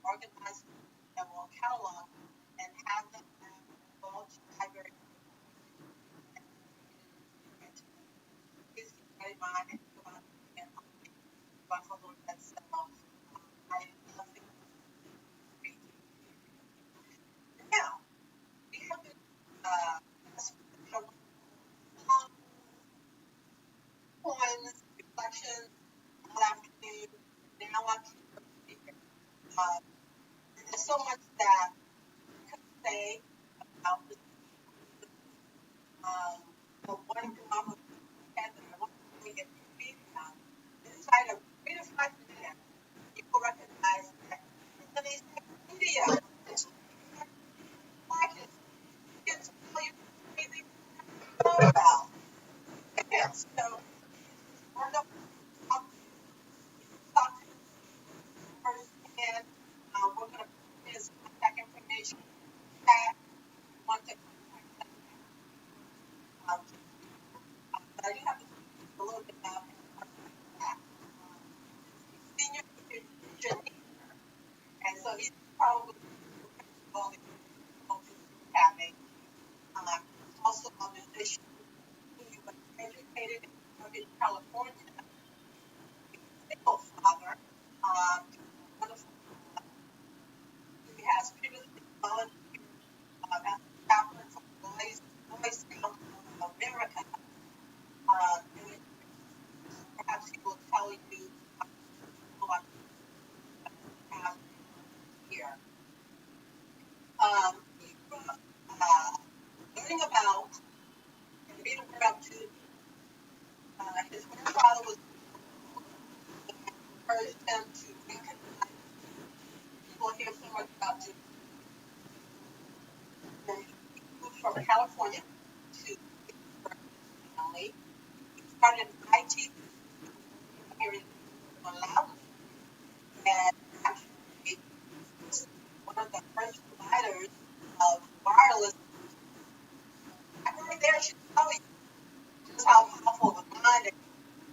organize and will catalog and have them involved library and please keep that in mind and think about it and Buffalo themselves. I love the now we have been long poems, reflections all afternoon. Now I'm here. Uh, there's so much that we could say about this. Um, but one drop of head that I want to really get your feet on. Inside of 3 to 5 minutes, you will recognize that Indonesian India. It's like it's all you really know about. And so, wonderful talk to firsthand. We're going to put his contact information chat. Want to contact them. Um, but I do have to speak a little bit about him. Senior engineer, and so he's probably only having. Also a musician. He was educated in California. Single father. Um, wonderful. He has previously volunteered as a chaplain for Boy Scouts of America. And perhaps he will tell you about past here. He grew up learning about and being aware of to his grandfather was encouraged him to recognize people hear so much about Judah. He moved from California to family. He started IT here in Malawi, and actually this is one of the first providers of wireless. I heard there should tell you just how powerful the mind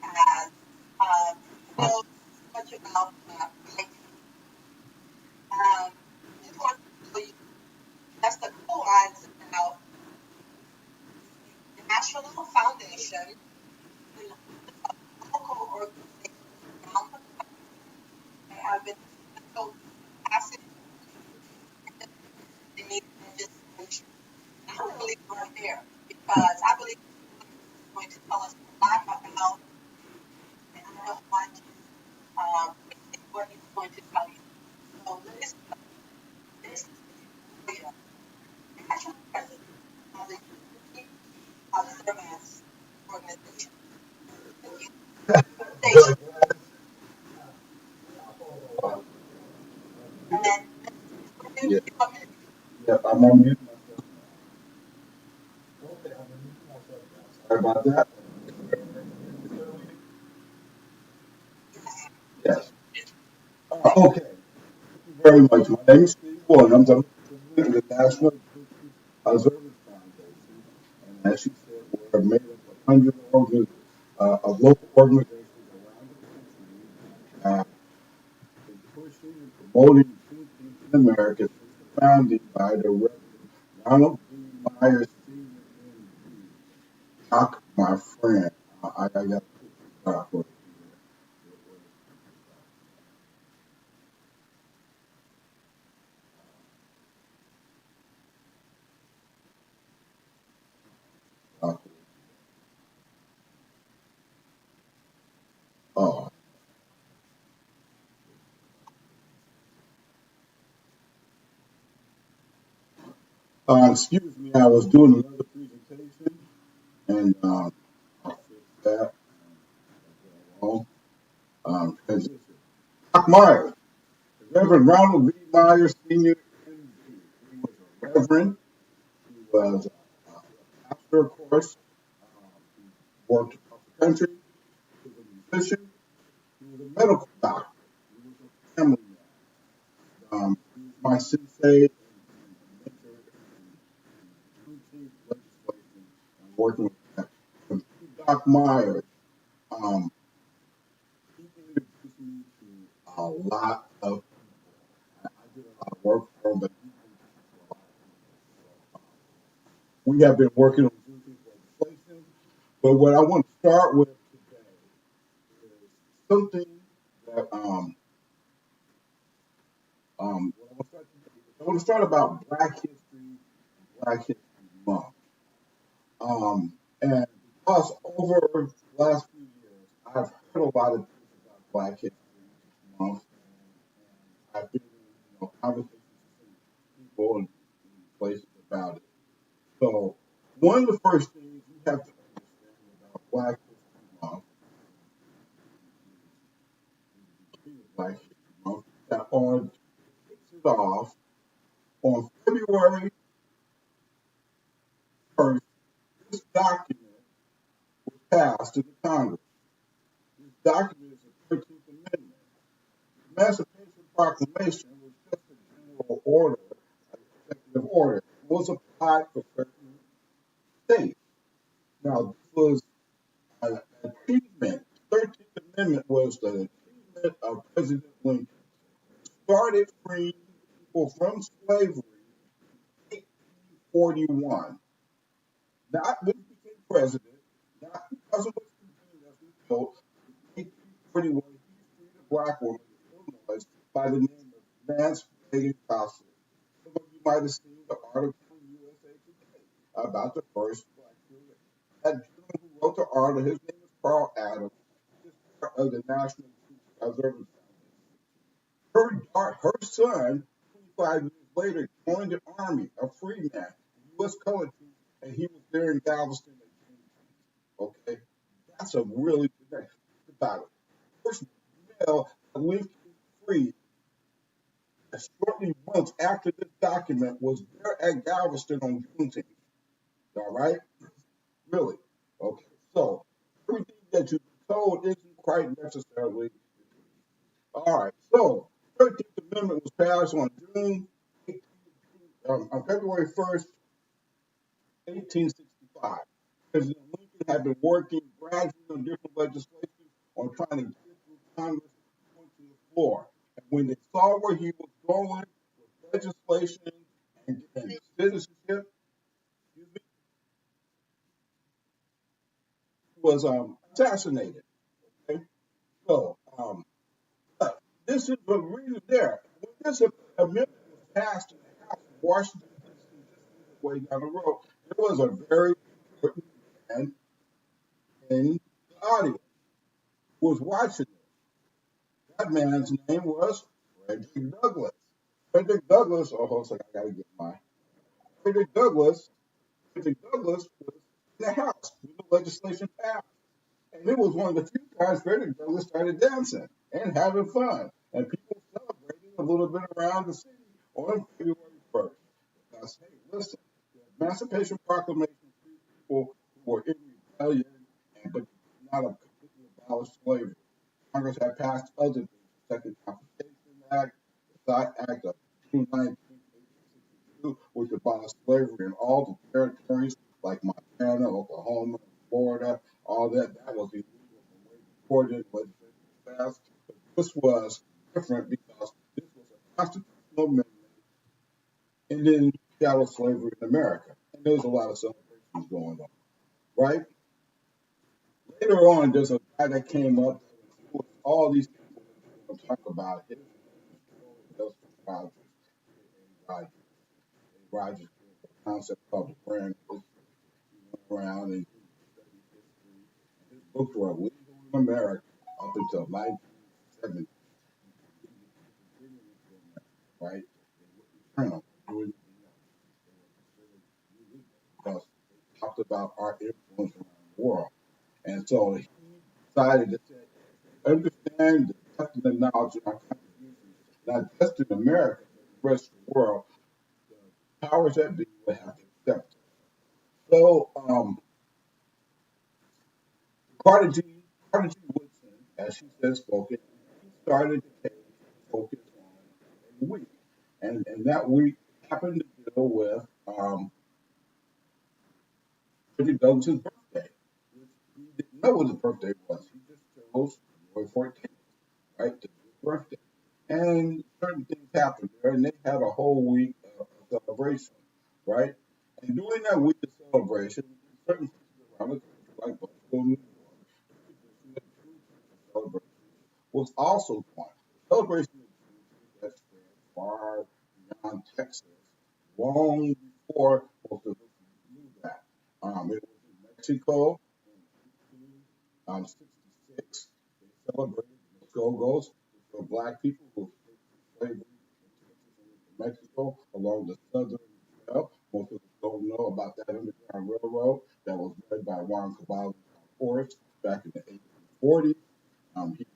has. Knows much about IT. Just want to tell you that's the cool lines about the National Foundation and local organizations around the country that have been so passive in the legislation. And I'm going to leave it right there because I believe it's going to tell us a lot about, and I don't want to repeat what he's going to tell you. So this is the national president of the Unity of Service Organization. Thank you. Station. And then, Yeah, yeah, I'm on mute myself. Okay, I'm on mute myself now. Sorry about that. Yes. Okay. Thank you very much. My name is Steve Warren. I'm the president of the National Observance Foundation. And as she said, we're made up of hundreds of local organizations around the country. Been pushing and promoting Juneteenth in America since the founding by the Reverend Ronald B. Myers Sr. MD. Doc, my friend, I got a picture of Doc right here. Uh, excuse me, I was doing another presentation and I'll fix that. Wrong. Transition. Doc Myers, Reverend Ronald B. Myers Sr. MD. He was a reverend. He was a pastor, of course. He worked across the country. He was a musician. He was a medical doctor. He was a family man. He was my sensei and mentor in Juneteenth legislation and working with that. And through Doc Myers, um, he introduced me to a lot of people. world that you can do for a lot of people. So, we have been working on Juneteenth legislation, but what I want to start with today is something that what I want to start today is I want to start about Black History and Black History Month. And because over the last few years, I've heard a lot of things about Black History Month, and I've been in conversations with some people and places about it. So one of the first things you have to understand about Black History Month, the beginning of Black History Month, that on kicks it off on February 1st, this document was passed to the Congress. This document is the 13th Amendment. The Emancipation Proclamation was just a general order, an executive order. It was applied for certain states. Now, this was an achievement. The 13th Amendment was the achievement of President Lincoln. It started freeing people from slavery in 1841. Not when he became president, not because of what's contained as we know. In 1841, he freed a black woman in Illinois by the name of Nance Reagan Gossett. Some of you might have seen the article in USA Today about the first black woman. That gentleman who wrote the article, his name is Carl Adams. He's part of the National Truth Preservation Foundation. Her son, 25 years later, joined the Army, a free man, U.S. colored troops, and he was there in Galveston at Juneteenth. Okay? That's a really good thing. Think about it. First male that Lincoln freed, shortly months after this document, was there at Galveston on Juneteenth. All right? Really? Okay. So, everything that you've been told isn't quite necessarily the truth. All right. So, 13th Amendment was passed on February 1st, 1865. President Lincoln had been working gradually on different legislation on trying to get through Congress onto the floor. And when they saw where he was going with legislation and citizenship, excuse me, he was assassinated. Okay? So, but this is the reason there. When this amendment was passed in the House of Washington, D.C., just way down the road, there was a very important man in the audience who was watching it. That man's name was Frederick Douglass. Frederick Douglass, oh, hold on a second, I gotta get my Frederick Douglass. Frederick Douglass was in the House when the legislation passed. And it was one of the few times Frederick Douglass started dancing and having fun. And people celebrating a little bit around the city on February 1st. Because, hey, listen, the Emancipation Proclamation freed people who were in rebellion, but did not completely abolish slavery. Congress had passed other things, the Second Confiscation Act, the Thought Act of June 19th, 1862, which abolished slavery in all the territories like Montana, Oklahoma, Florida, all that. That was illegal from way before this legislation was passed. But this was different because this was a constitutional amendment ending chattel slavery in America. And there was a lot of celebrations going on, right? Later on, there's a guy that came up that influenced all these people that you're going to talk about. His name is Joel Rogers. Rogers. Rogers created a concept called the brand history. He went around and he studied history. And his books were illegal in America up until 1970. Right? They wouldn't print them, do anything else. They were considered illegal because they talked about our influence around the world. And so he decided to say, understand the depth of the knowledge of our contributions, not just in America, but the rest of the world, the powers that be would have to accept it. So, Carter G. Carter G. Woodson, as she said, spoken, he started the case to focus on a week. And that week happened to deal with Frederick Douglass' birthday, which he didn't know what his birthday was. He just chose February 14th, right, to be his birthday. and certain things happened there, and they had a whole week of celebration, right? And during that week of celebration, in certain places around the country, like Buffalo, New York, the tradition of Juneteenth celebration was also born. The celebration of Juneteenth that spread far beyond Texas long before most of us knew that. It was in Mexico in 1866. They celebrated the Muskogos, which were black people who escaped from slavery in Texas and into Mexico along the southern trail. Most of us don't know about that Underground Railroad that was led by Juan Caballo Forrest back in the 1840s. He defeated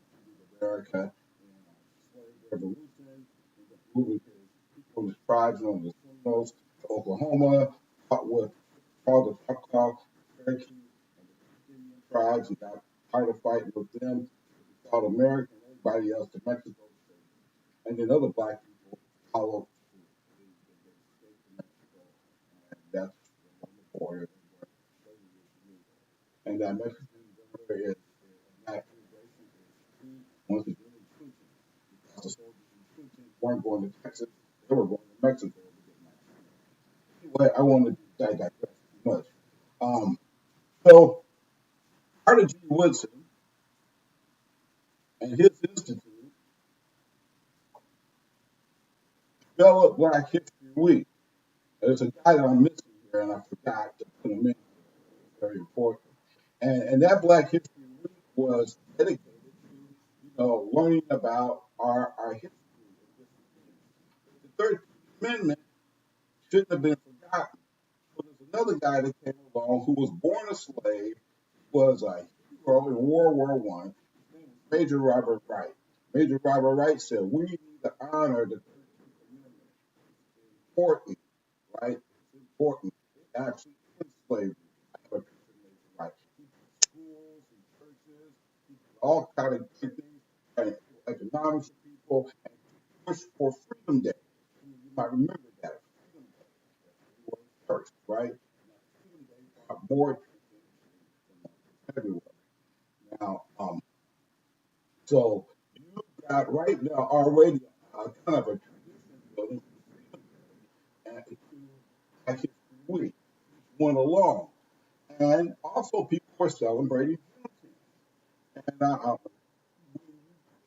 America in the slave revolution, ended up moving his people, his tribes known as the Seminoles to Oklahoma, fought with the Choctaw, the Cherokee, and the Creek Indian tribes, and got tired of fighting with them. So he fought America and everybody else to Mexico to save them. And then other black people followed suit. They escaped to Mexico, and that's on the border where slavery is illegal. And that Mexican border and that immigration is key once again in Putin, because the soldiers in Putin weren't going to Texas, they were going to Mexico to get Mexican. Anyway, I want to digress too much. Um, so Carter G. Woodson and his institute developed Black History Week. There's a guy that I'm missing here, and I forgot to put him in here. It's very important. And that Black History Week was dedicated to, learning about our history and different things. The 13th Amendment shouldn't have been forgotten. So there's another guy that came along who was born a slave. He was a hero in World War One. His name was Major Robert Wright. Major Robert Wright said, "We need to honor the 13th Amendment. It's important, right? It's important. It actually ends slavery." I have a picture of Major Wright. He built schools and churches. He did all kind of great things, trying to improve economics for people and to push for Freedom Day. Some of you might remember that Freedom Day, February 1st, right? Now, Freedom Day brought more attention in the month of February. Now, so you've got right now already kind of a tradition building from Freedom Day and to Black History Week, each one alone. And also people are celebrating Juneteenth. And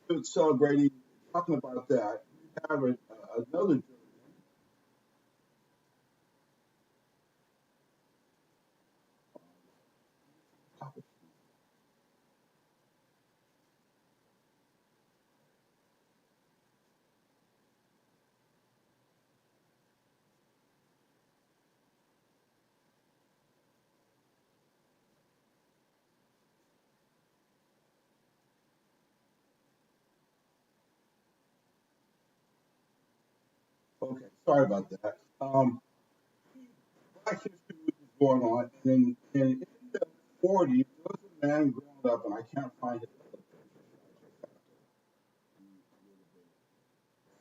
when you're celebrating, talking about that, you have another gentleman. Okay, sorry about that. Black History Week was going on, and in the 40s, there was a man growing up, and I can't find his other picture, so I just have to be a little bit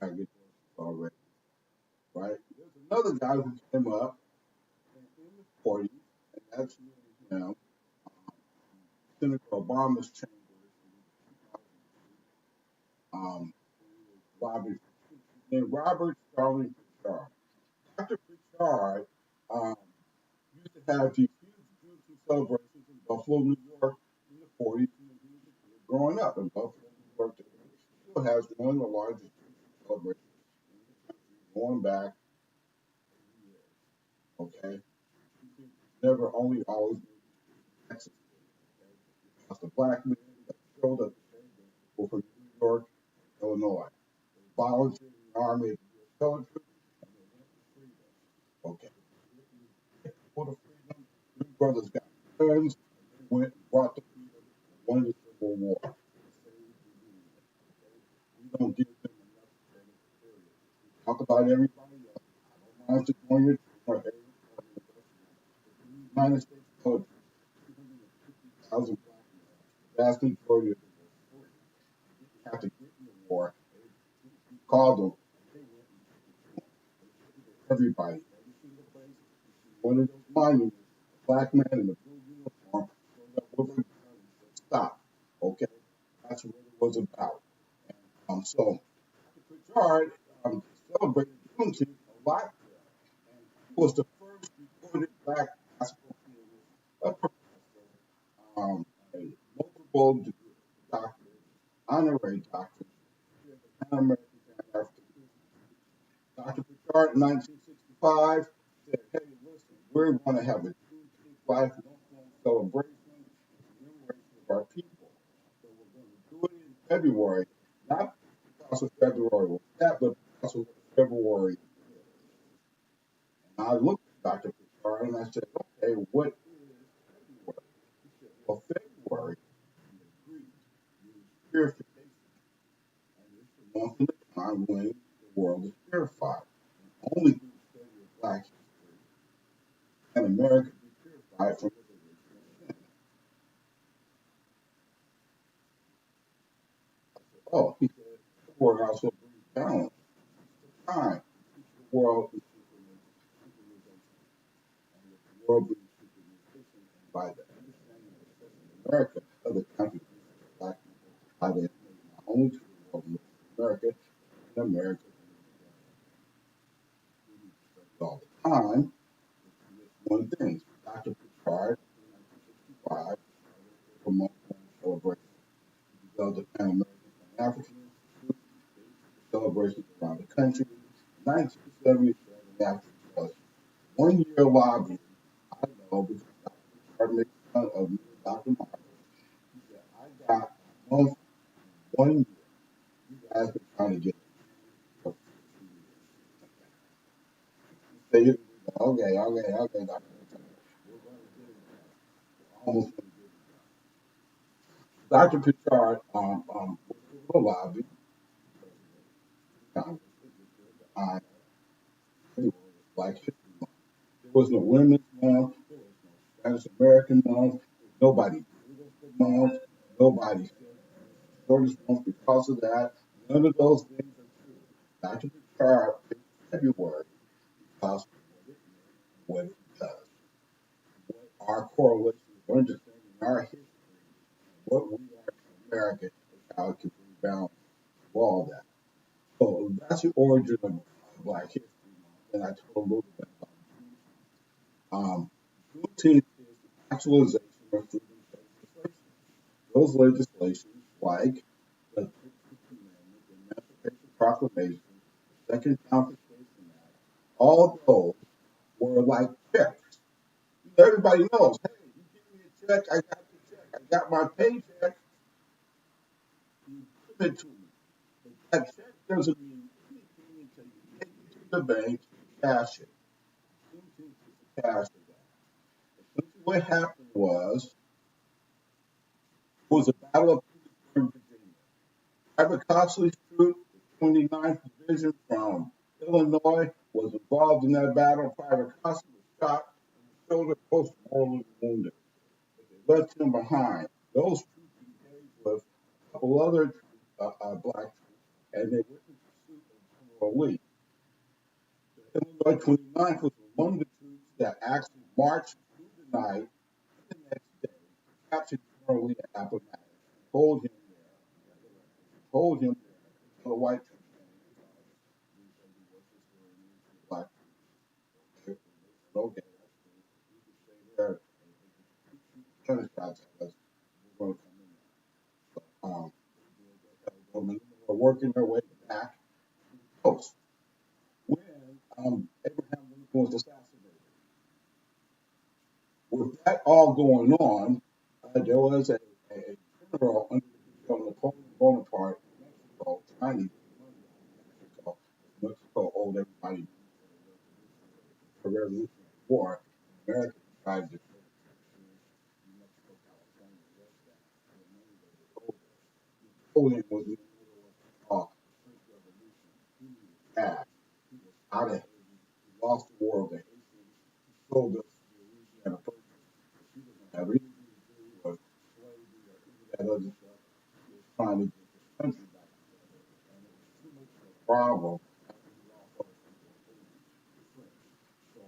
aggravated already, right? There's another guy who came up in the 40s, and that's me and him, Senator Obama's chambers in 2002, when he was lobbying for troops. His name Robert Starling Pritchard. Dr. Pritchard um, used to have these huge Juneteenth celebrations in Buffalo, New York in the 40s when he was a kid growing up in Buffalo, New York. Today still has one of the largest Juneteenth celebrations in the country going back 80 years. Okay? Juneteenth was never only always been a Texas thing. Okay? Because the black men that showed up today were from New York and Illinois. They volunteered in the army as U.S. soldiers and they went to freedom. Okay? They didn't get people to freedom. Them brothers got guns and they went and brought the freedom and won the Civil War and saved the Union. Okay? We don't give them enough credit, period. We talk about everybody else. I don't mind Sequoia or Harry or the rest of them. But in the United States military, 250,000 black men, the vast majority of them were free. They didn't have to get in the war. We called them and they went and did it to them. They treated everybody, every single place. You see one of those monuments, a black man in a blue uniform showed up with a gun and said, "Stop." Okay? That's what it was about. And so Picard celebrated Juneteenth a lot there, and he was the first recorded black classical pianist, a professor, a multiple degree doctorate, honorary doctorate here at the Pan American Pan African Institute. Dr. Picard in 1965 said, hey, listen, we're going to have a Juneteenth Life No Phone celebration in commemoration of our people. So we're going to do it in February, not because of February was that, but because of what February is. And I looked at Dr. Picard and I said, okay, what is February? He said, well, February in the Greek means purification. And it's the month and the time when the world is purified. And only through the study of Black history can America be purified from its original sin. I said, oh, he said, February also brings balance. It keeps the time. It keeps the world in synchronization. And with the world being synchronization, and by the understanding and assessing America of the contributions of Black people, how they have made not only to the world and America, but in America and in the world. We need to study all the time, but you miss one thing. So Dr. Picard in 1965 started a month-long celebration. He developed the Pan American Pan African Institute. They took the celebrations around the country. In 1977, after just 1 year lobbying, I know because Dr. Picard made fun of me and Dr. Myers. He said, I got a month and 1 year. You guys been trying to get a man for 50 years. So you okay, okay, Dr. Picard. We're going to get it done. We're almost going to get it done. Dr. Picard was able to lobby the president, the Congress, to get them to honor February as Black History Month. There was no Women's Month. There was no Spanish American Month. Nobody gave us the month. Nobody said it was the shortest month because of that. None of those things are true. Dr. Picard picked February because of what it meant and what it does. What our correlation of understanding our history and what we are to America is how it can bring balance to all that. So that's the origin of Black History Month, and I told a little bit about Juneteenth. Juneteenth is the actualization of freedom's legislation. Those legislations, like the 13th Amendment, the Emancipation Proclamation, the Second Confiscation Act, all those were like checks. Everybody knows, hey, you give me a check, I got the check, I got my paycheck, you give it to me. But that check doesn't mean anything until you take it to the bank and cash it. Juneteenth is the cash of that. Essentially, what happened was it was a battle of Petersburg, Virginia. Private Cosley's troop, the 29th Division from Illinois, was involved in that battle. Private Cosley was shot in the shoulder, post mortally wounded. But they left him behind. Those troops engaged with a couple other black troops, and they went in pursuit of General Lee. The Illinois 29th was among the troops that actually marched through the night and the next day to capture General Lee at Appomattox and hold him there. Hold him there until the white troops came because we said he was Historian, he was a black troop. Okay, and they said, okay, that's cool. You can stay there and shoot cannon shots at us. We're going to come in there. So they did. They held them, and then they were working their way back to the coast when Abraham Lincoln was assassinated. With that all going on, there was a general under the control of Napoleon Bonaparte in Mexico trying to get money out of Mexico because Mexico owed everybody money for the Revolutionary War. And America decided to pay Texas, New Mexico, California, the rest of that for the money that they owed us. Napoleon was in the middle of what's called the French Revolution. He needed cash. He was out of Haiti. He lost the war of the Haitians. He sold us the Louisiana Purchase, which he doesn't have anything to do with slavery or any of that other stuff. He was trying to get his country back together, and it was too much of a problem after he lost all the people in Haiti to the French. So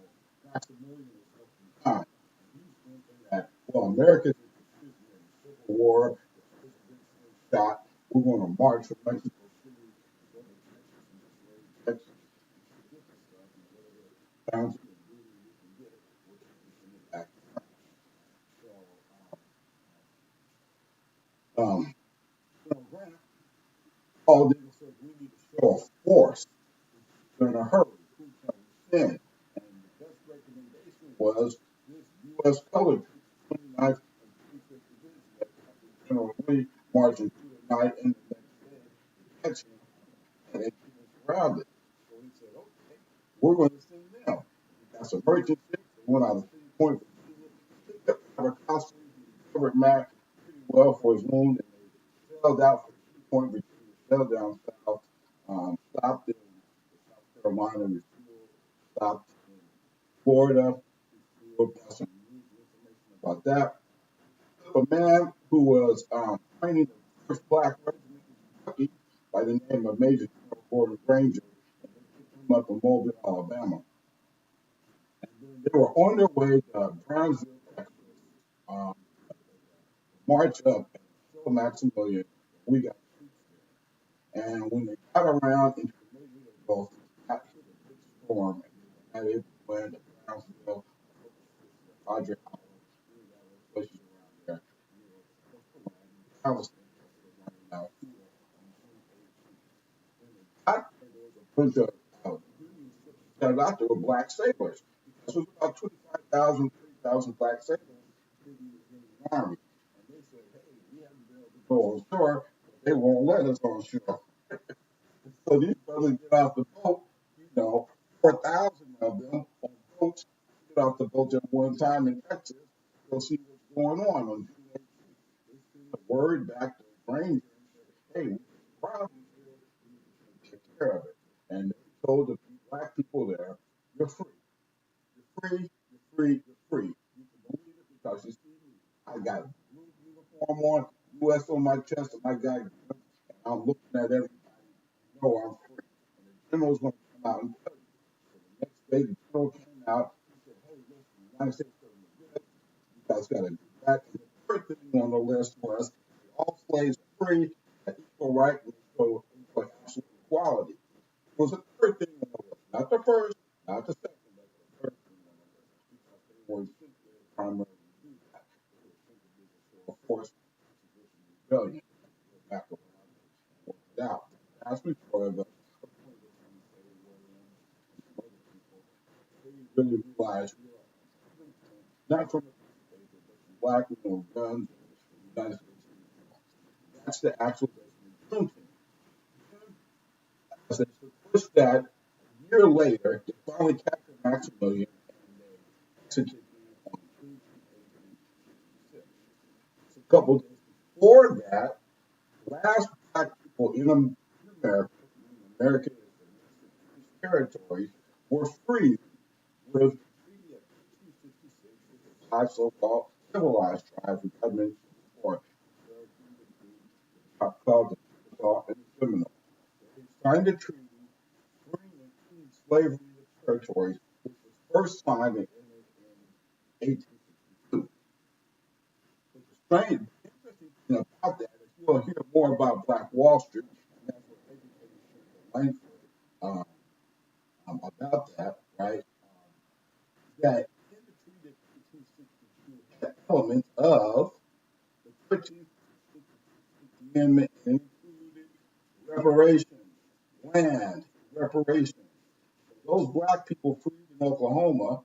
Maximilian was left behind, and he's thinking that, well, America's in the Civil War, the president's been shot. We're going to march from Mexico City and go to Texas and bounty and booty we can get will take us in the back. So, um, Grant called in and said, we need to show a force. We're in a hurry. Who can we send? And the best recommendation was this U.S. colored troop, 29th and 35th Division, that Captain General Lee marching through the night and the next day to catch him and they keep him surrounded. So he said, okay, we're going to send them. He got some merchant ships. They went out of City Point, Virginia, picked up Abercrombie. He recovered Mac pretty well for his wound, and they sailed out from City Point, Virginia, sailed down south, stopped in South Carolina, refueled, stopped in Florida, refueled, got some news information about that. A man who was training the first black regiment in Kentucky by the name of Major General Gordon Granger, and they picked him up in Mobile, Alabama. And then they were on their way to Brownsville, Texas, um, march up and show Maximilian that we got troops there. And when they got around into the middle of the Gulf, got hit a big storm, and they were not able to land at Brownsville, Padre Island, any of those places around there. And they were supposed to land in Galveston, North Carolina, now here on June 18th. When they got there was a bunch of Union ships that got out there were black sailors. Because there was about 25,000, 30,000 black sailors in the Union Army. And they said, hey, we haven't been able to go on shore, but they won't let us on shore. So these brothers get off the boat, 4,000 of them on boats, get off the boat at one time in Texas, go see what's going on June 18th. They send a word back to Granger and said, hey, we have a problem here, we need to take care of it. And they told the black people there, you're free. You're free, you're free, you're free. You can believe it because you see me. I got a blue uniform on, U.S. on my chest, and I got guns, and I'm looking at everybody. No, I'm free. And the general's going to come out and tell you. So the next day, the general came out. He said, hey, listen, the United States government did. You guys got to do that. And the third thing on the list was all slaves are free, at equal right, and equal absolute equality. It was the third thing on the list, not the first, not the second, but the third thing on the list, because they were sent there to primarily do that. They were sent to do the show of force, opposition, rebellion, and go back around and work it out. As before, the point of say William and some other people, they really realized we are not from a piece of paper, but some black guns and the United States uniforms. That's the actual basically Juneteenth. As they push that a year later, they finally captured Maximilian and they executed him on June 1866. It's a couple of days before that, the last black people in America, meaning America is the British territories, were free with the treaty of 1866 with the five so-called civilized tribes, which I mentioned before, the Cherokee, the Creek, the Choctaw, the Chickasaw, and the Seminole. They signed a treaty freeing and ending slavery in the territories, which was first signed and entered in 1862. But the strange, interesting thing about that is you'll hear more about Black Wall Street, and that's what educated Senator Langford um, about that, right? That in the treaty of 1862 had elements of the 13th Amendment and included reparations, land, reparations. So those black people freed in Oklahoma,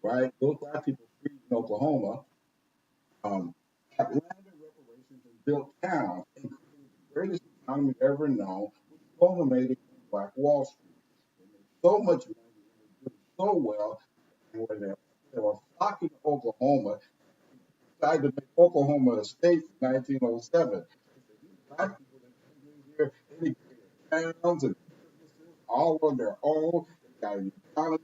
right? Those black people freed in Oklahoma had land and reparations and built towns and created the greatest economy ever known, which culminated in Black Wall Street. They made so much money and they did so well, and when they were flocking to Oklahoma, decided to make Oklahoma a state in 1907. They said, these black people that came in here, they created towns and businesses all on their own. They got an economy,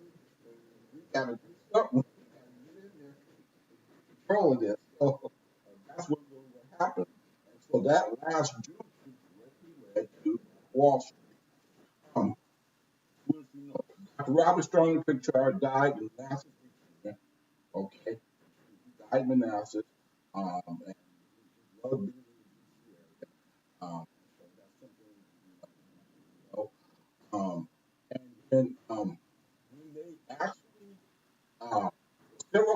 and we got to do something. We got to get in there and control this. So that's what happened. And so that last June directly led to Wall Street. Um, Dr. Robert Strong Picard died in Manassas, Virginia. Okay, he died in Manassas, and he loved being in the D.C. area. So that's something you know. And then when they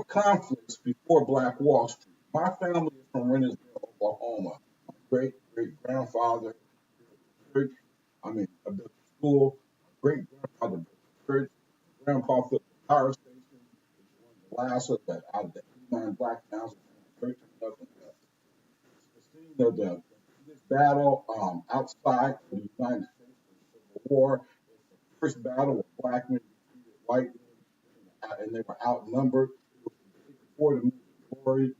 conflicts before Black Wall Street. My family is from Rennesville, Oklahoma. My great great grandfather built the church. Built the school. My great grandfather built the church. My grandpa built the power station. It was one of the last of that out of the 89 black towns in 13 of them. The scene of this battle outside of the United States for the Civil War. It's the first battle where black men defeated white men, and they were outnumbered. It was the day before the movie Glory, which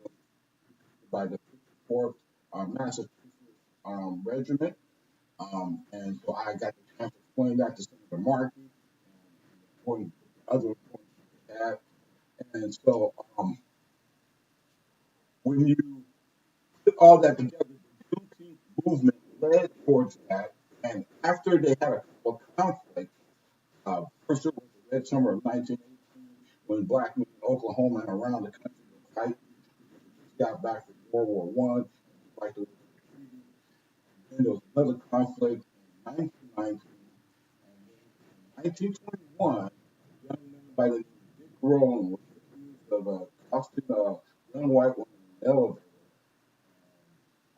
was by the 54th Massachusetts Regiment. And so I got the chance to explain that to Senator Markey and the important, other important people had. And so when you put all that together, the Juneteenth movement led towards that. And after they had a couple of conflicts, first it was the Red Summer of 1918 when black men in Oklahoma and around the country were fighting because we just got back from World War One and we fight the treaty. And then there was another conflict in 1919. And then in 1921, a young man by the name of Dick Rowland was accused of accosting a young white woman in an elevator.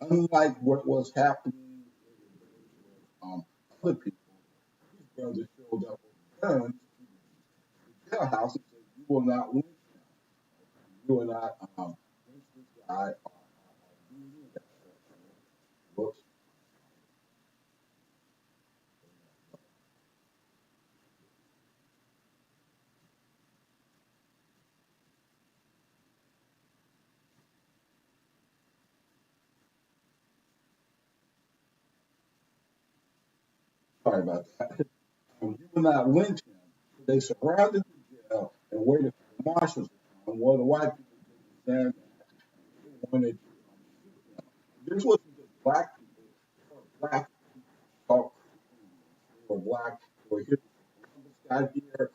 And unlike what was happening in the days with other people, these brothers showed up with guns to the jailhouse and said, "You will not lynch him. You will not lynch this guy or do any of that stuff." Whoops. Sorry about that. You will not lynch him. So they surrounded the jail and waited for the marshals to come. Well, the white people didn't understand that. They wanted to shoot them. This wasn't just black people. They were black called Indians. They were black. They were here before Columbus got here.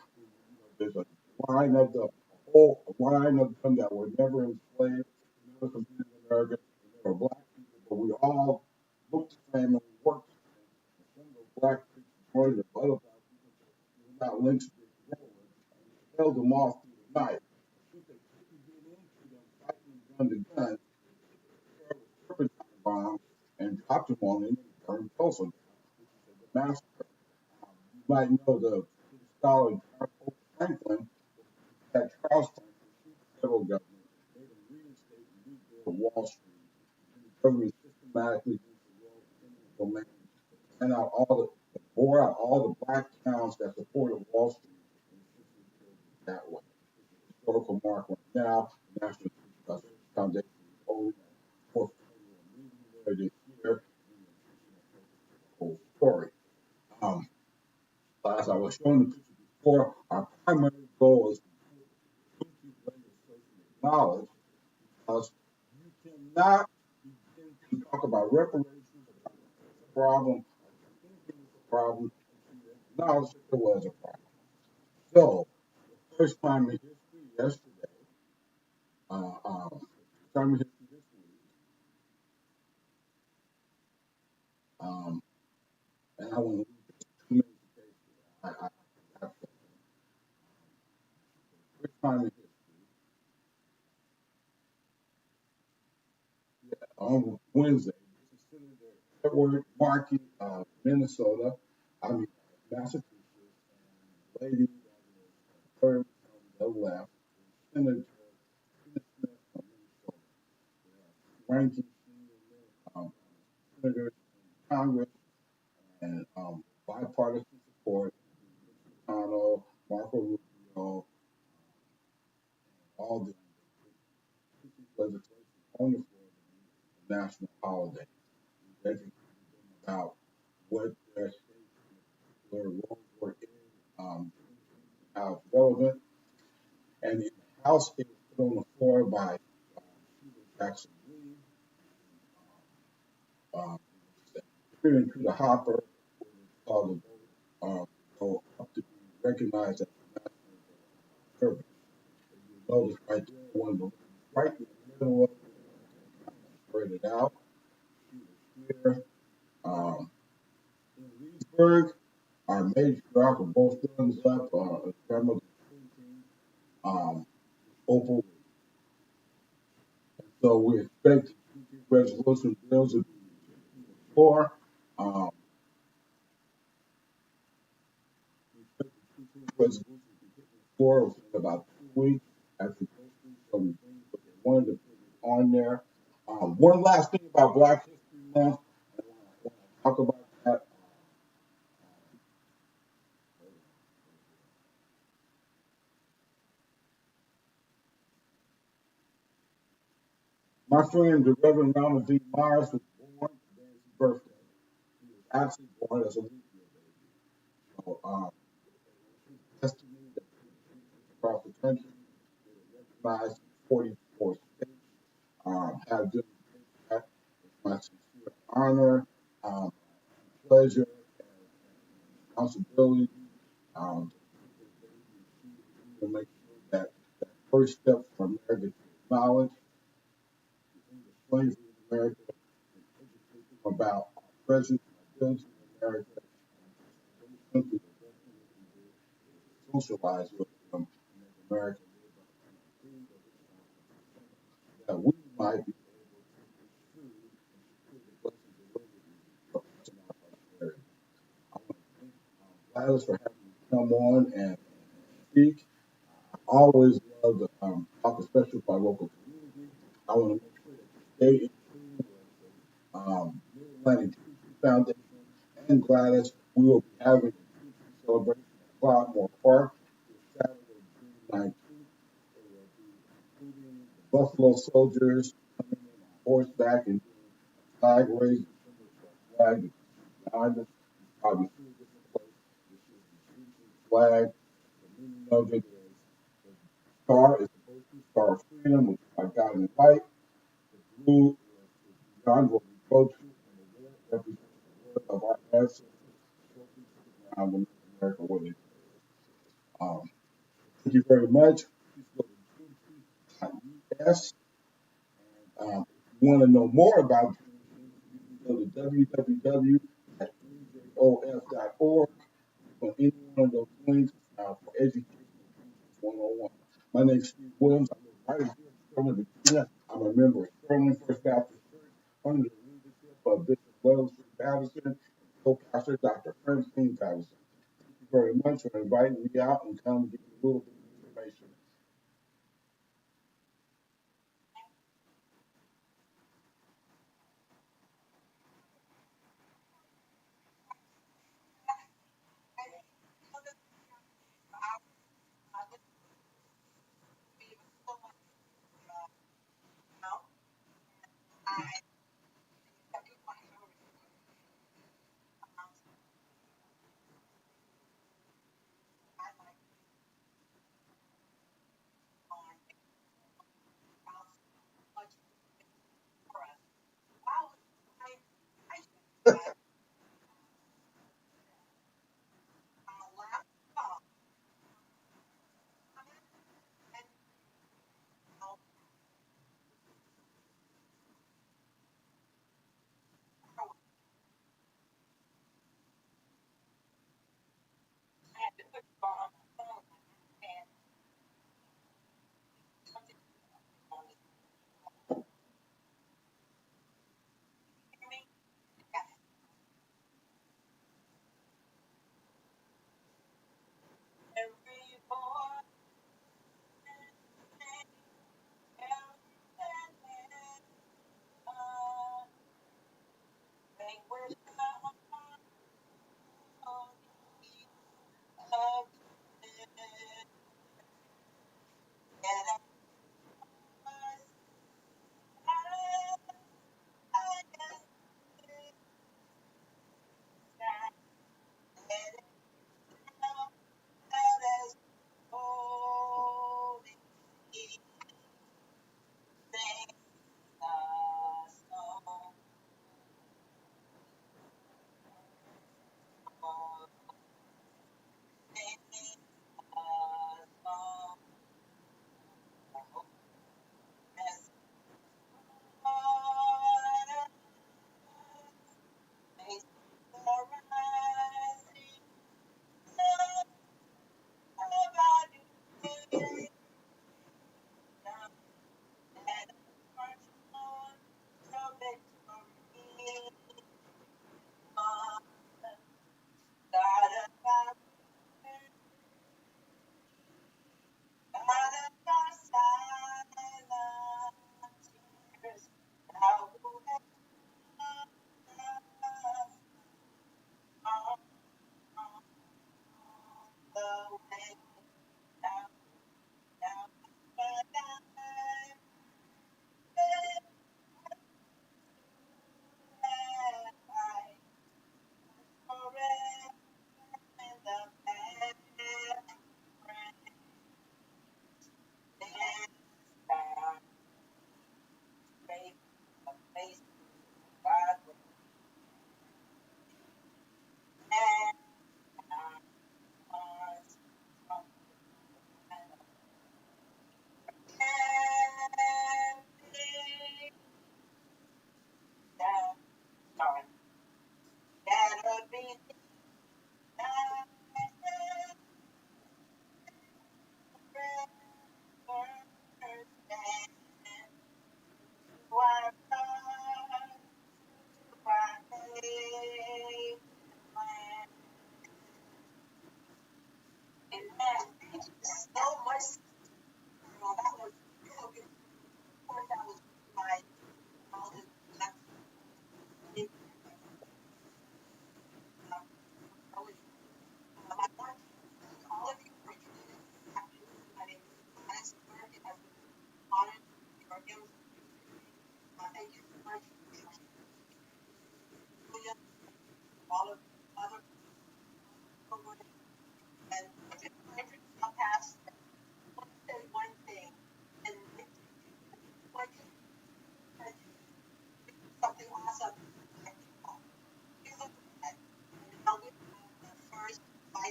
There's a line of the a whole line of them that were never enslaved, never competed in America. And they were black people, but we all looked the same and we worked the same. And some of those black people joined the other black people said, "You will not lynch Dick Rowland," and they held them off through the night. And since they couldn't get into them fighting gun to gun, they took the air with turpentine bombs and dropped them on them and burned Tulsa down, which is the massacre. You might know the scholar John Hope Franklin had Charles Franklin sue the federal government, made them reinstate and rebuild Wall Street. And the government systematically used the road eminent domain to plan out bore out all the black towns that supported Wall Street and essentially killed it that way. It's a historical mark right now. The National Historic Foundation is holding a fourth annual meeting there this year, and the intention of focus is the whole story. Um, as I was showing the picture before, our primary goal is to put Juneteenth legislation in knowledge because you cannot begin to talk about reparations, about to fix a problem, or do anything with the problem until you acknowledge that there was a problem. So, the first time in history yesterday, the first time in history this week, um, and I want to read just 2 minutes of case here. I forgot something. First time in history, yeah, on Wednesday, this is Senator Edward Markey of Minnesota, Massachusetts, and the lady that is third from the left is Senator Tina Smith from Minnesota. They are ranking senior senators in Congress and bipartisan support, Mitch McConnell, Marco Rubio, all them. They put this legislation on the floor to be a national holiday. We've educated them about what their states and the particular roles were in Juneteenth and how it's relevant. And in the House, it was put on the floor by Sheila Jackson Lee, and it was put into the hopper where they saw the vote go up to be recognized as a national day of service. As you notice right there, one of the ladies right in the middle of it, kind of spread it out. She was here. Um, in Leesburg, our matriarch with both thumbs up, grandmother Quinty. opal. So we expect future resolution bills to be on the floor. Um, we expect the future resolution to be hit on the floor within about 2 weeks after we go through some things, but they wanted to put it on there. One last thing about Black History Month, and when I talk about that, my friend, the Reverend Ronald D. Myers, was born today is his birthday. He was actually born as a leap year baby. So, estimated that across the country, they were recognized in 44 states. Have them take that. It's my sincere honor, um, pleasure, and responsibility to make sure that that first step for America to acknowledge the end of slavery in America and educate them about our present and ability in America. And those countries are definitely what we do is socialize with them and make America live up to the creed of its Constitution that we might be able to pursue and secure the blessings of liberty for us and our posterity. I want to thank Gladys for having me come on and speak. I always love to talk, especially with my local community. I want to make sure that you stay in tune with the Mid-Atlantic Teaching Foundation and Gladys. We will be having a teaching celebration at Cloudmore Park this Saturday, June 19th. It will be including the Buffalo Soldiers coming in on horseback and doing a flag raising similar to our flag that you see behind us. You've probably seen it different places. This is the Freedom flag. The meaning of it is the star is supposed to be star of freedom, which is our God in white. The blue is beyond what we go to, and the red represents the word of our ancestors spoken to the ground to make America what it is. Um, thank you very much. Please go to juneteenth.us. And if you want to know more about Juneteenth, you can go to www.njos.org on any one of those links for educational pieces 101. My name is Steve Williams. I live right here in Sterling, Virginia. I'm a member of Sterling First Baptist Church under the leadership of Bishop Wellesley Patterson and co-pastor Dr. Francine Patterson. Thank you very much for inviting me out and come give you a little bit of information.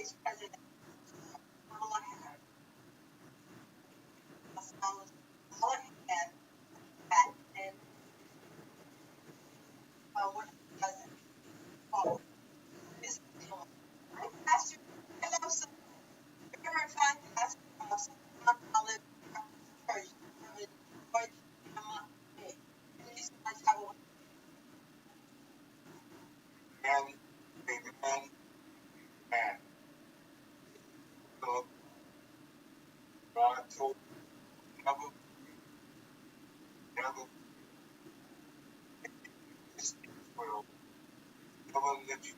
Vice President Kamala Harris, Kamala Harris, and what she doesn't follow. This is the one. I pastor, I love some very fantastic, Mount Olive Baptist Church, Reverend George Emma May. Thank you so much. Have a And amen. And so God told me never this will never let you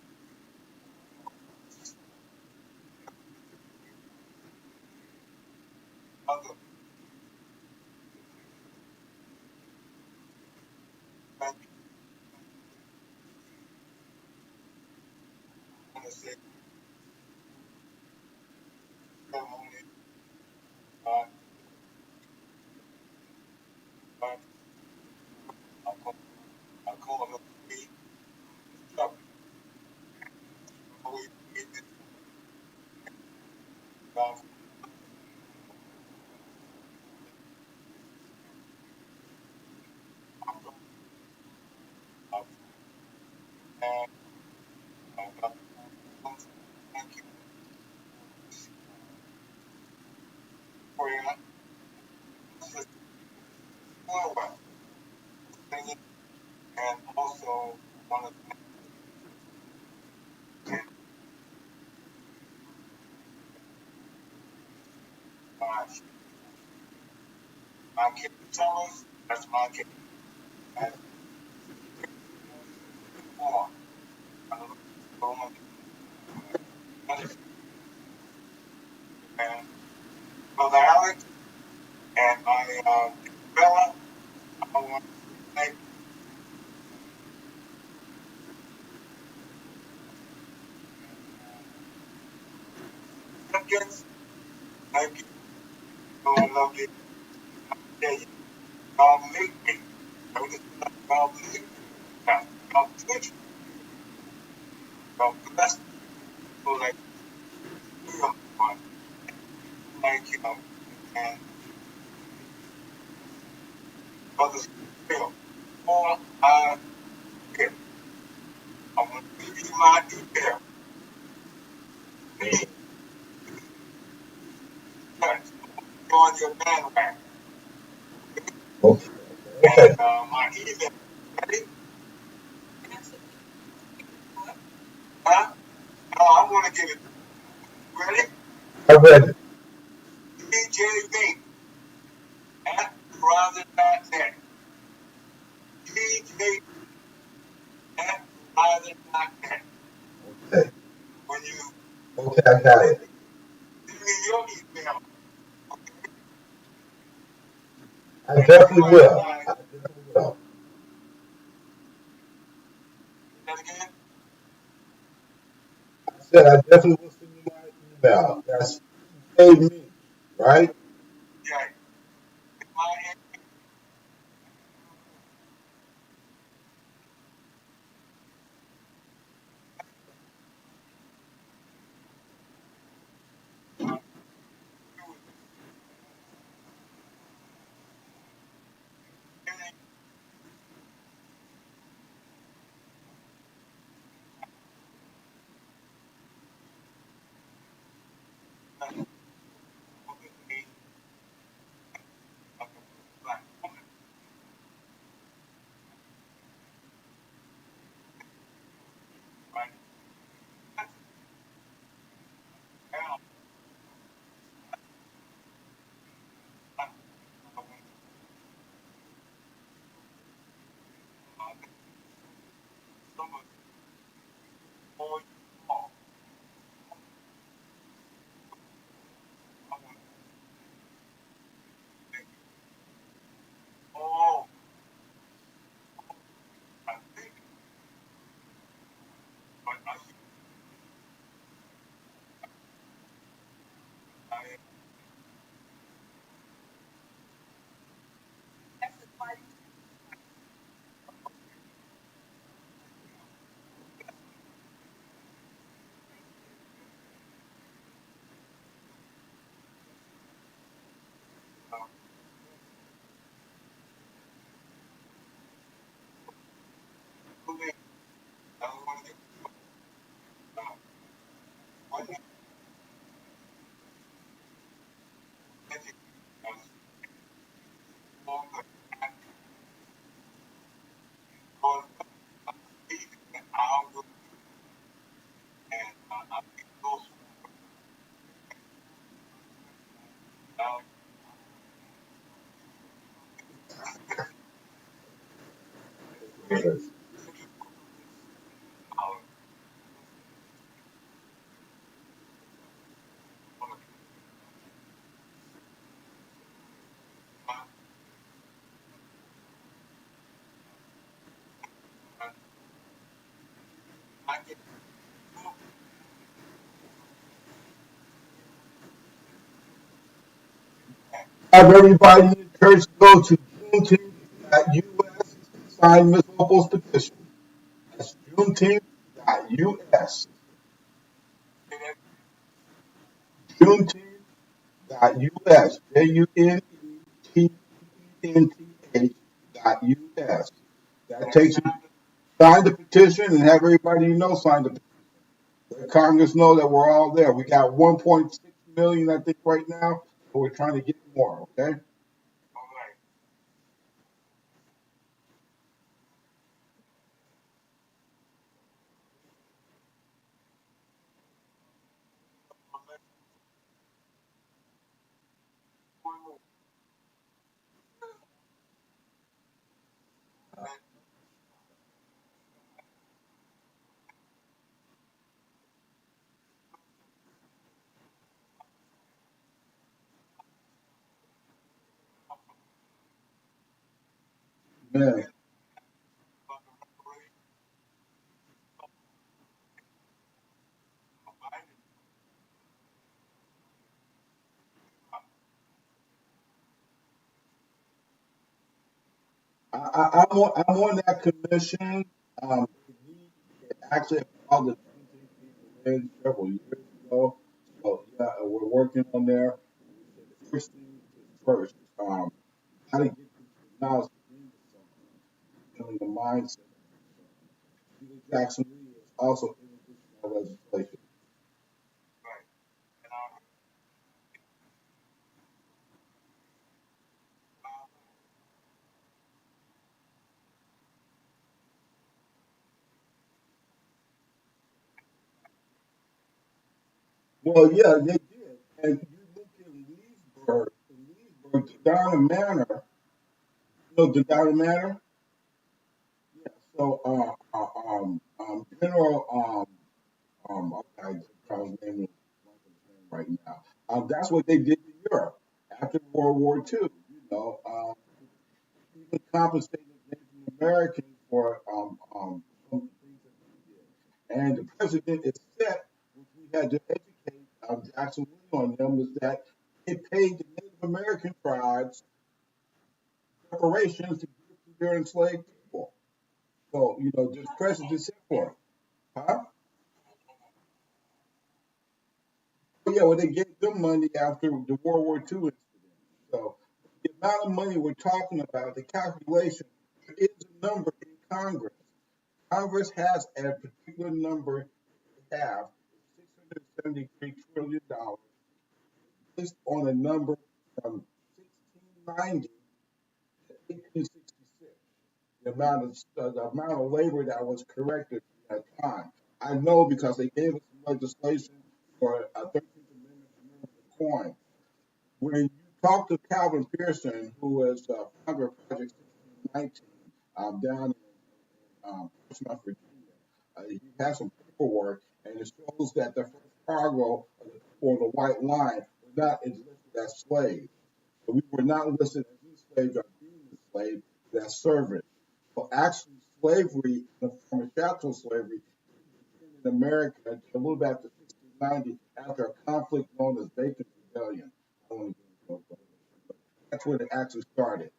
other than you want to say only God, God, I call him me stuff. Always made this God of and God thank you for your sister forward singing and also want to thank my kid Thomas, that's my kid. And more. I don't know and Brother Alex and my Bella, I want to thank Jenkins. Thank you. So I love you. Yeah, you God believe me. I just God believe me. God teach me. God bless me. So like you, like and others feel. All I get. I'm going to give you my detail. Please touch on your bandwagon. Okay. And my email. Ready? Huh? No, I want to get it. Ready? I'm ready. DJV at Verizon.net. DJ at Verizon.net. Okay. When you okay, I got it. Send me your email. Okay? I definitely will. I definitely will. Say that again? I said I definitely will send you my email. That's paid me, right? Yeah. My Yes. Have everybody in church go to Juneteenth.us to sign Ms. Opal's petition. That's Juneteenth.us. Juneteenth.us. Juneteenth.us. That takes you sign the petition and have everybody you know sign the petition. Let Congress know that we're all there. We got 1.6 million, I think, right now. So we're trying to get more. Okay. Man, I'm on that commission. They actually called the Juneteenth people in several years ago. So yeah, we're working on there. We said the first thing is first. How to get people now is feeling the mindset. Peter Jackson Lee is also introducing that legislation. Well, yeah, they did. And you look in Leesburg, Donna Manor, Donna Manor? Yeah, so, General, okay, Charles' name is blanking his name right now. That's what they did to Europe after World War II, even compensated Native Americans for, some of the things that they did. And the president is set, which we had to educate, Jackson Lee on them, is that it paid the Native American tribes reparations to give to their enslaved people. So, this president is set for it. Huh? Oh, yeah, well, they gave them money after the World War II incident. So the amount of money we're talking about, the calculation, there is a number in Congress. Congress has a particular number they have, $673 trillion, based on a number from 1690 to 1866. The amount of labor that was corrected at that time. I know because they gave us some legislation for a 13th Amendment to coin. When you talk to Calvin Pearson, who is founder of Project 1619 down in Portsmouth, Virginia, he has some paperwork, and it shows that the first cargo or the white line was not listed as slaves. So we were not listed as enslaved or being enslaved, but as servants. So actually, slavery, the form of chattel slavery, in America until a little bit after 1690, after a conflict known as Bacon's Rebellion. I don't want to get into it, but that's when it actually started.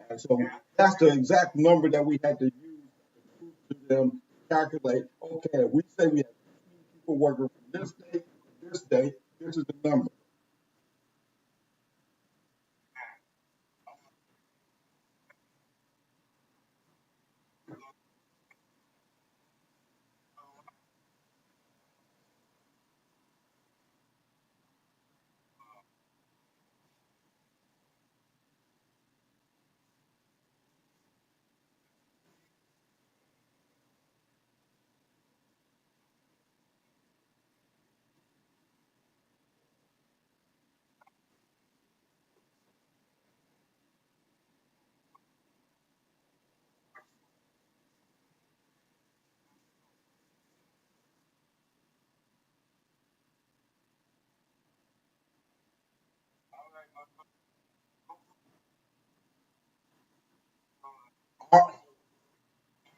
And so that's the exact number that we had to use to prove to them to calculate. Okay, we say we have 15 people working from this date to this date. This is the number.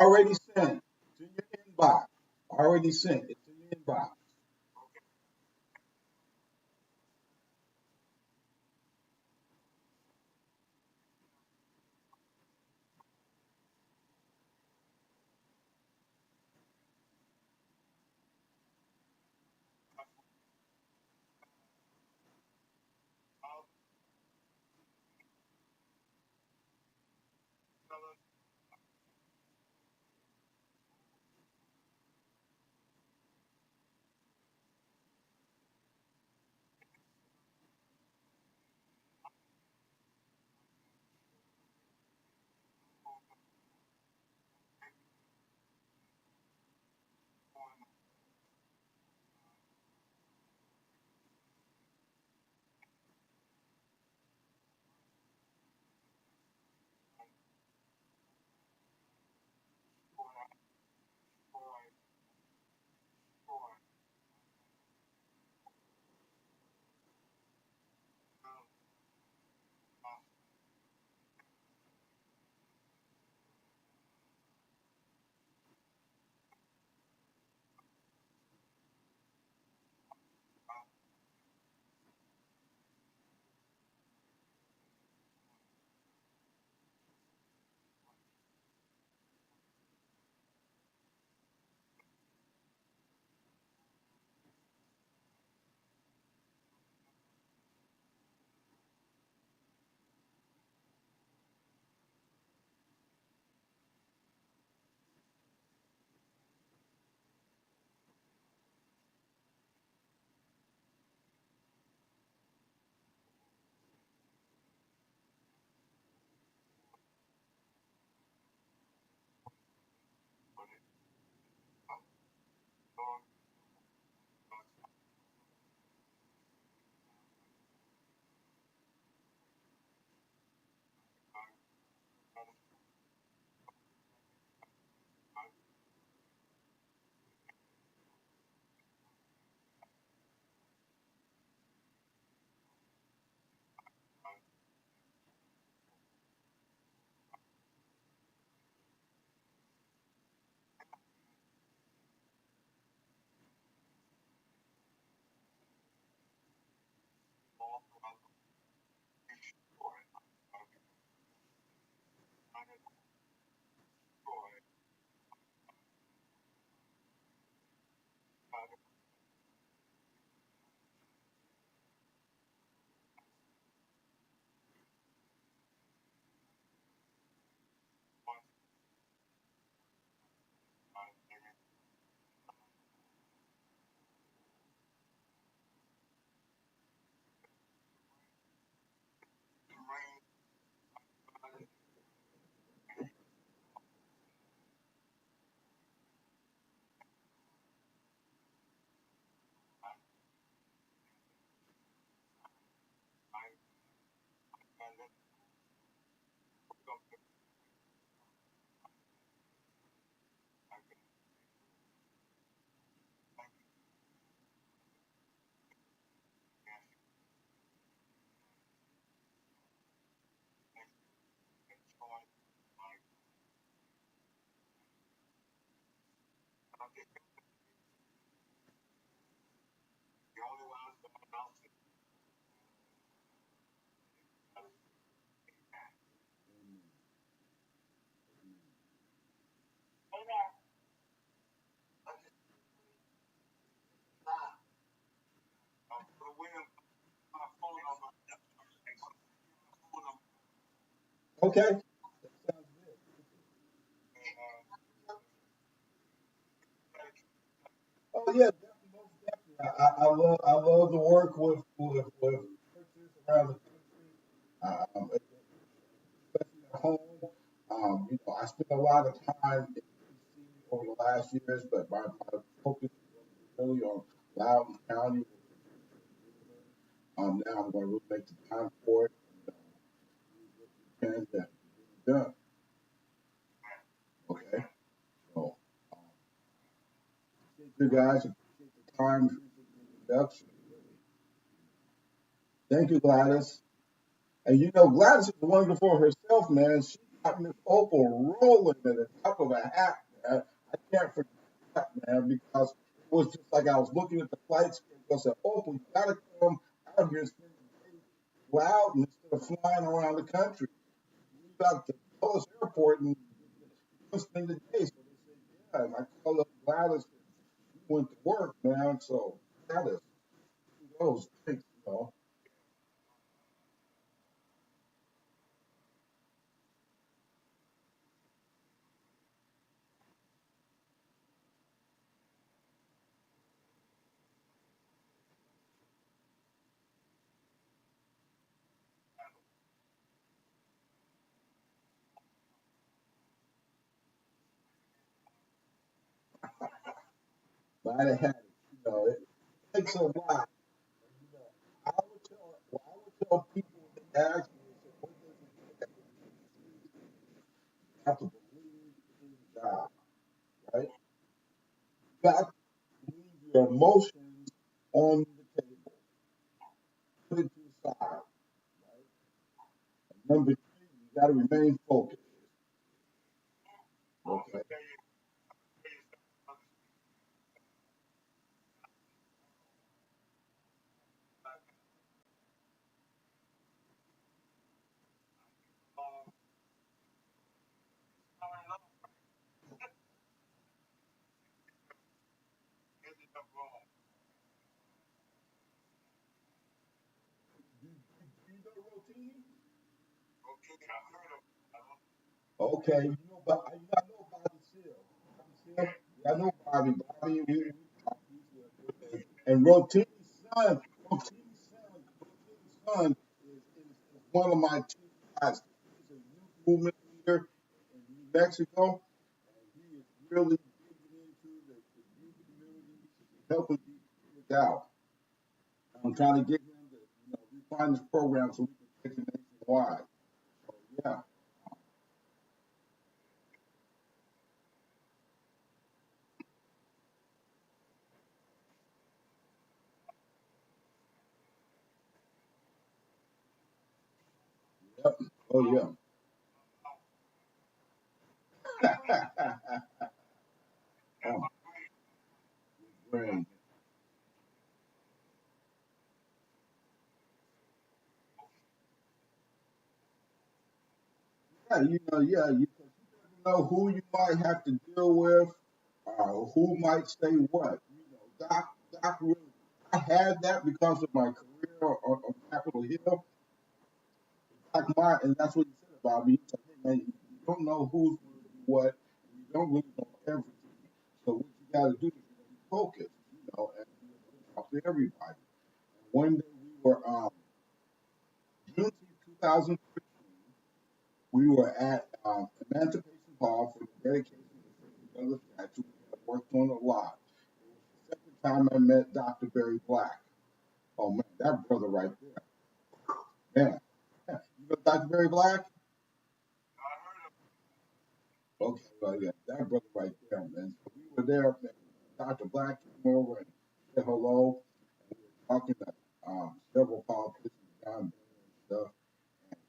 Already sent. It's in your inbox. Already sent. It's in your inbox. Okay. That sounds good. Oh yeah, definitely, most definitely. I love to work with churches around the country, especially at home. I spent a lot of time in DC over the last years, but my focus was really on Loudoun County, which is now I'm going to really make the time for it and do what we can to get it done. Okay, so appreciate you guys, appreciate the time, appreciate the introduction. Really. Thank you, Gladys. And Gladys is wonderful herself, man. got Miss Opal rolling at the top of a hat, man. I can't forget that, man, because it was just like I was looking at the flight schedule. I said, Opal, you gotta come out here and spend the day loud instead of flying around the country. We got the Dulles Airport and you spend the day. So they said, yeah. And I called up Gladys and she went to work, man. So Gladys, those things, you know. But I had it, you know, it takes a lot. And, you know, I would tell people when they ask me, they say, what does it take? I said, you have to believe in God, right? You got to leave your emotions on the table, put it to the side, right? And number three, you got to remain focused. Okay. Do you know Rotini? Okay, you know, but I know Bobby Seale. Bobby Seale? Yeah, I know Bobby. Bobby, we talk. He's good. And Rotini's son is one of my two guys. He's a youth movement leader in New Mexico, and he is really digging into the youth community, helping people out. I'm trying to get him to, refine this program so we can take it nationwide. So yeah, yep. Oh yeah. Oh, great. Yeah, because you never know who you might have to deal with, who might say what. Doc really, I had that because of my career on Capitol Hill. And that's what he said about me. He said, hey man, you don't know who's going to do what, and you don't really know everything. So what you got to do is be focused, and be able to talk to everybody. And one day we were, June 2015, we were at Emancipation Hall for the dedication of the Freedom Brother statue. We had worked on it a lot. It was the second time I met Dr. Barry Black. Oh man, that brother right there, man. You know Dr. Barry Black? Okay, well, yeah, that brother right there, man. So we were there, man. Dr. Black came over and said hello, and we were talking to several politicians, John Boehner and stuff. And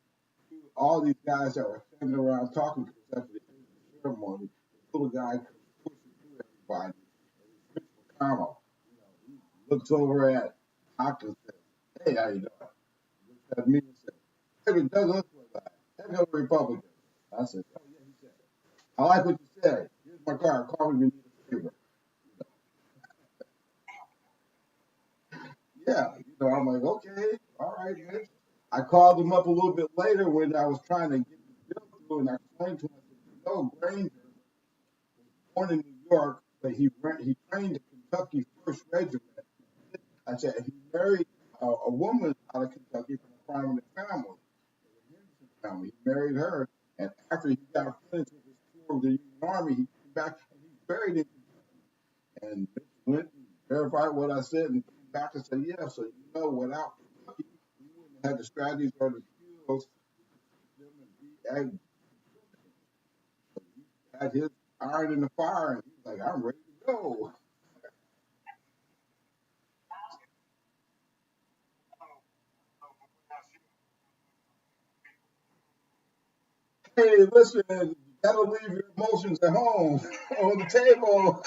all these guys that were standing around talking to us after the end of the ceremony, the little guy comes pushing through everybody, and it's Mitch McConnell. He looks over at Doc and says, "Hey, how you doing?" He looks at me and says, "Hey, Douglas was a heck of a Republican." I said, "Oh yeah," he said. I like what you said. Here's my card. Call me if you need a favor. Yeah, I'm like, okay, all right, man. I called him up a little bit later when I was trying to get the bill through, and I explained to him, I said, Granger was born in New York, but he trained the Kentucky First Regiment. I said he married a woman out of Kentucky from a prominent family, the Henderson family. He married her, and after he got finished with his tour of the Union Army, he came back and he's buried in Kentucky. And Mitch went and verified what I said and came back and said, yeah, so without Kentucky, we wouldn't have had the strategies or the skills to defeat them and be ag. So he had his iron in the fire and he's like, I'm ready to go. Hey, listen, you gotta leave your emotions at home on the table.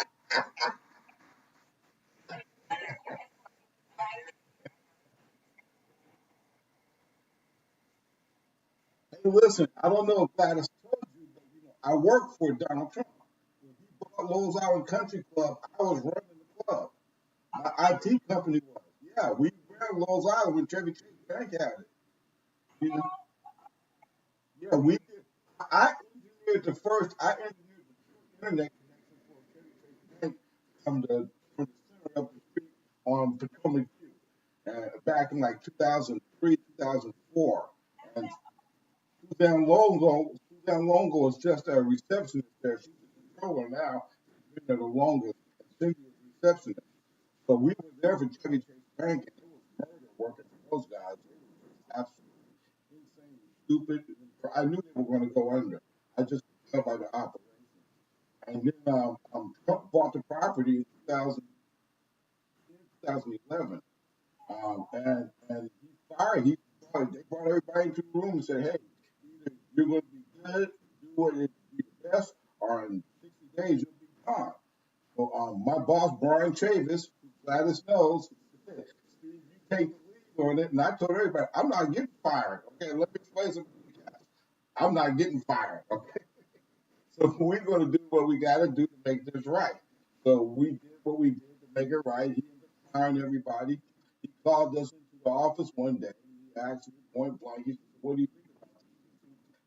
Hey, listen, I don't know if Gladys told you, but I worked for Donald Trump. When he bought Lowe's Island Country Club, I was running the club. My IT company was. Yeah, we ran Lowe's Island when Chevy Chase Bank had it. You know, yeah, we did. I engineered the first. I engineered the true internet connection for Chevy Chase Bank from the center of the street on Potomac View, back in like 2003, 2004. And Suzanne Longo is just a receptionist there. She's a controller now. She's been there the longest. And Cindy is receptionist. So we were there for Chevy Chase Bank, and it was murder working for those guys. They were just absolutely insanely stupid. I knew they were going to go under. I just could tell by the operation. And then Trump bought the property in 2011. And they brought everybody into the room and said, hey, either you're going to be good, do what it be the best, or in 60 days you'll be gone. So my boss, Brian Chavis, who Gladys knows, said, Steve, you take the lead on it. And I told everybody, I'm not getting fired. Okay, let me explain something to you guys. I'm not getting fired. Okay. So we're going to do what we got to do to make this right. So we did what we did to make it right. He ended up firing everybody. He called us into the office one day. He asked me point blank, he said, what do you think about this?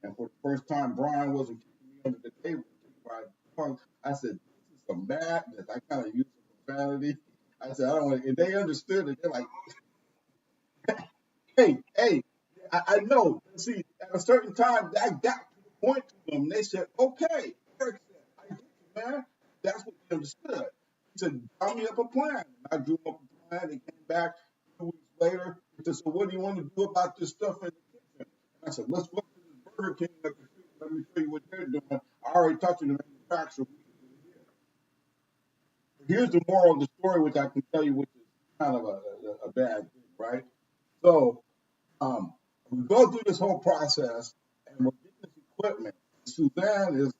And for the first time, Brian wasn't kicking me under the table. I said, this is some madness. I kind of used some profanity. I said, I don't want to, and they understood it. They're like, hey, I know. See, at a certain time, that got to the point to them. They said, okay. Eric said, I get you, man. That's what they understood. He said, draw me up a plan. And I drew up a plan. They came back 2 weeks later. He said, so what do you want to do about this stuff in the kitchen? And I said, let's go to this Burger King up the street. Let me show you what they're doing. I already talked to the manufacturer. We can do it here. But here's the moral of the story, which I can tell you, which is kind of a bad thing, right? So um, we go through this whole process, and we're getting this equipment. Suzanne is